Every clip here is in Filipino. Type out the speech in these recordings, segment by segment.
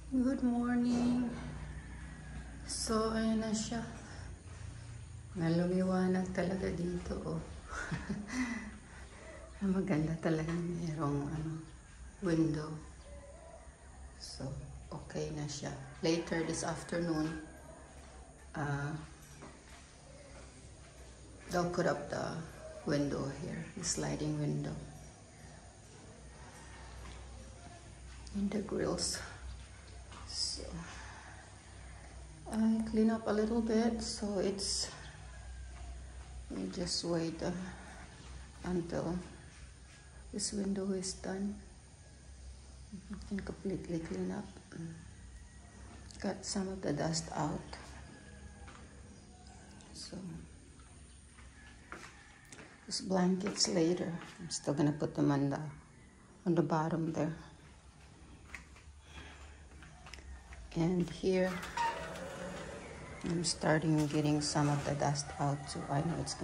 Good morning. So, ayan na siya. Nalumiwanag talaga dito, oh. Maganda talaga mayroong window. So, okay na siya. Later this afternoon, they'll put up the window here, the sliding window. In the grills. So, I clean up a little bit, so it's, you just wait until this window is done. You can completely clean up. Got some of the dust out. So, these blankets later, I'm still gonna put them on the bottom there. And here, I'm starting getting some of the dust out too. I know it's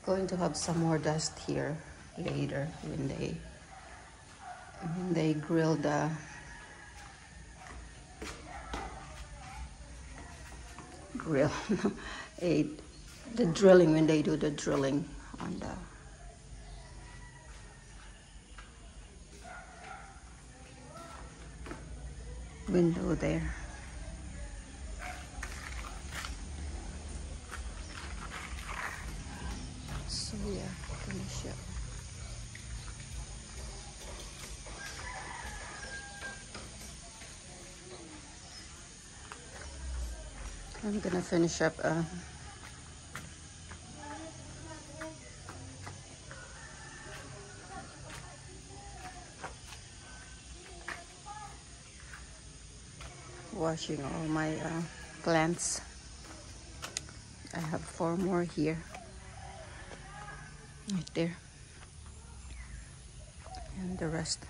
going to have some more dust here later when they grill the drilling, when they do the drilling on the window there. So yeah, finish up. I'm gonna finish up washing all my plants. I have 4 more here, right there, and the rest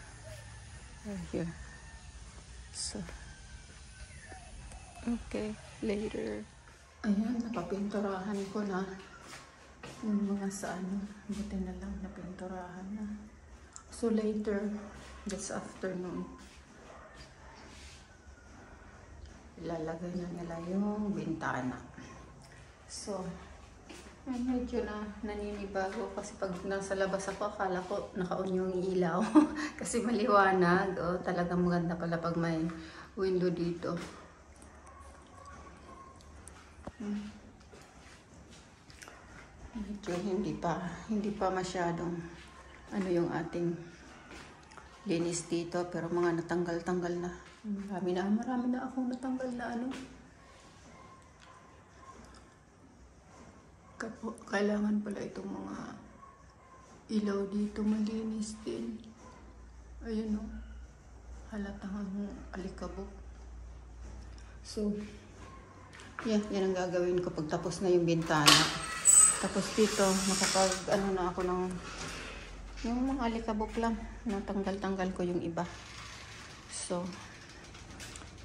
are here. So, okay, later. Ayan, napapinturahan ko na yung mga sa buti na lang napinturahan na. So later, this afternoon, ilalagay na nila yung bintana. So, medyo naninibago kasi pag nasa labas ako, akala ko naka-on yung ilaw kasi maliwanag. Oh, talagang maganda pala pag may window dito. Medyo hindi pa masyadong yung ating linis dito, pero mga natanggal-tanggal na. Marami na akong natanggal na Kailangan pala itong mga ilaw dito malinis din. Ayun, halatang alikabok. So, yeah, yan ang gagawin ko pag tapos na yung bintana. Tapos dito, nakapag na ako ng yung mga alikabok lang. Natanggal-tanggal ko yung iba. So,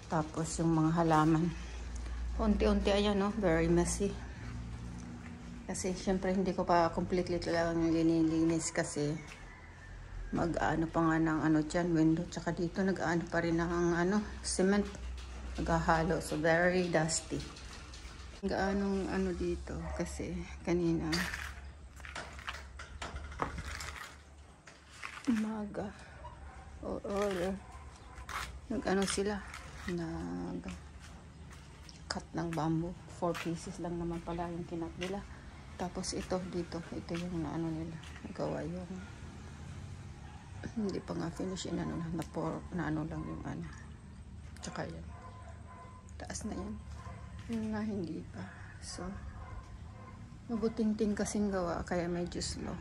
tapos yung mga halaman. Unti-unti ayan, very messy. Kasi syempre hindi ko pa completely talagang linilinis kasi mag-ano pa nga ng dyan, window. Tsaka dito nag-ano pa rin ng cement. Naghahalo. So, very dusty. Gaanong dito kasi kanina umaga or sila cut ng bamboo. 4 pieces lang naman pala yung kinat nila. Tapos ito dito, ito yung nila nagawa yung hindi pa nga finish na lang yung tsaka yan taas na yan. Yun nga, hindi pa. So, mabuting-ting kasing gawa, kaya medyo slow.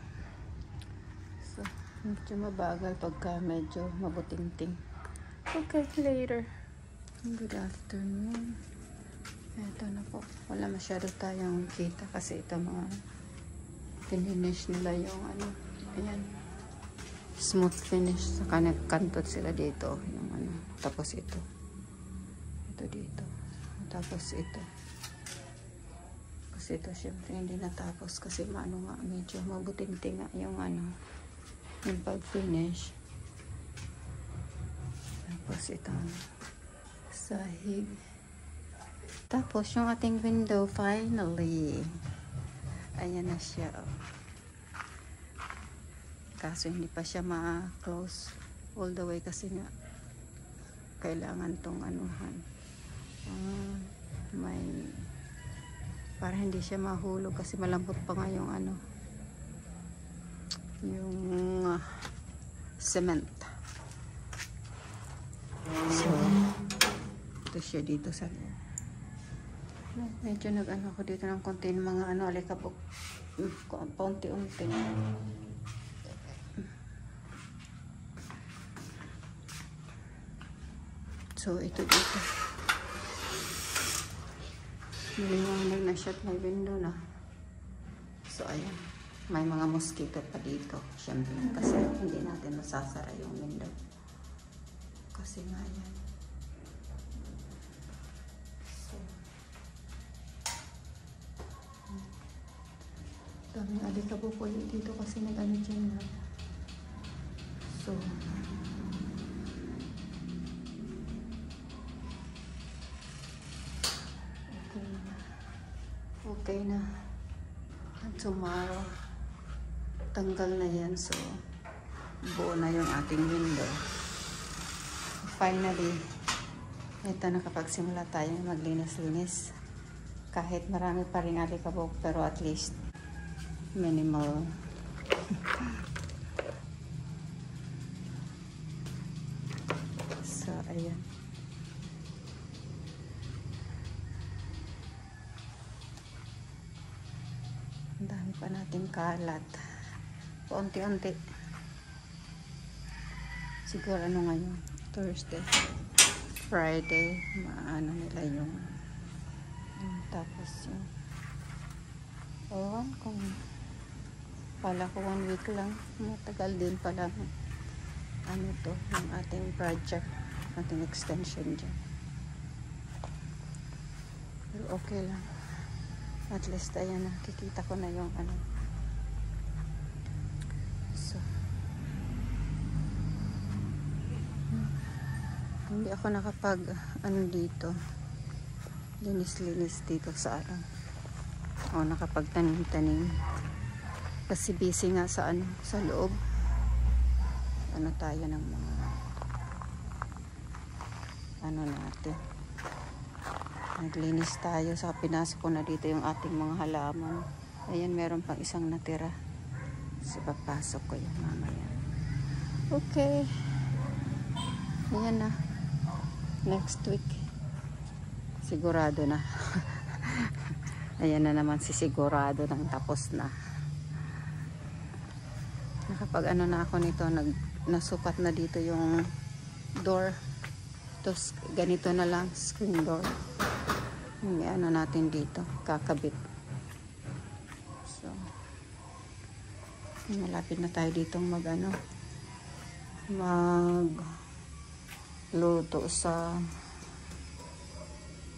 So, medyo mabagal pagka medyo mabuting-ting. Okay, later. Good afternoon. Ito na po. Wala masyado tayong kita kasi ito mga finish nila yung ayan. Smooth finish. Saka nagkantot sila dito. Yung tapos ito. Ito dito. Tapos ito. Kasi ito syempre hindi natapos kasi medyo mabuting-ting yung yung pag-finish. Tapos itong sahig. Tapos yung ating window finally. Ayan na siya. Kaso hindi pa siya ma-close all the way kasi nga kailangan tong anuhan. May para hindi siya mahulog kasi malambot pa nga yung ano yung cement. So ito siya dito sa medyo nag-ano ako dito ng konti ng mga ano alikabok paunti-unti. So ito dito niliwanag na siya at may window na. So ayan, may mga mosquito pa dito syempre kasi hindi natin masasara yung window kasi nga yan. Daming alikabok po dito kasi nag-ano dyan na. So, okay na. And tomorrow, tanggal na yan. So, buo na yung ating window. Finally, ito nakapagsimula tayong maglinis-linis. Kahit marami pa rin alikabok, pero at least minimal. So, ayan. Ang dami pa nating kalat. Paunti-unti. Siguro ano ngayon? Thursday. Friday. Maano nila yung tapos yung ewan kung pala ko 1 week lang, matagal din pala ano to, yung ating project, ating extension dyan, pero okay lang, at least ayan na, kikita ko na yung ano. So hindi ako nakapag ano dito, linis-linis dito sa ano o nakapagtanim-tanim kasi busy nga sa ano sa loob. Ano tayo ng mga ano natin, naglinis tayo sa pinasok ko na dito yung ating mga halaman. Ayan, meron pang isang natira, so papasok ko yan mamaya. Okay, ayan na, next week sigurado na. Ayan na naman si sigurado nang tapos na. Nakapag ano na ako nito, nasukat na dito yung door. Tapos ganito na lang, screen door. Yung ano natin dito, kakabit. So, malapit na tayo ditong mag luto sa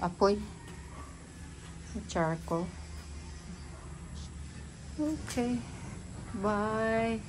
apoy. Charcoal. Okay. Bye.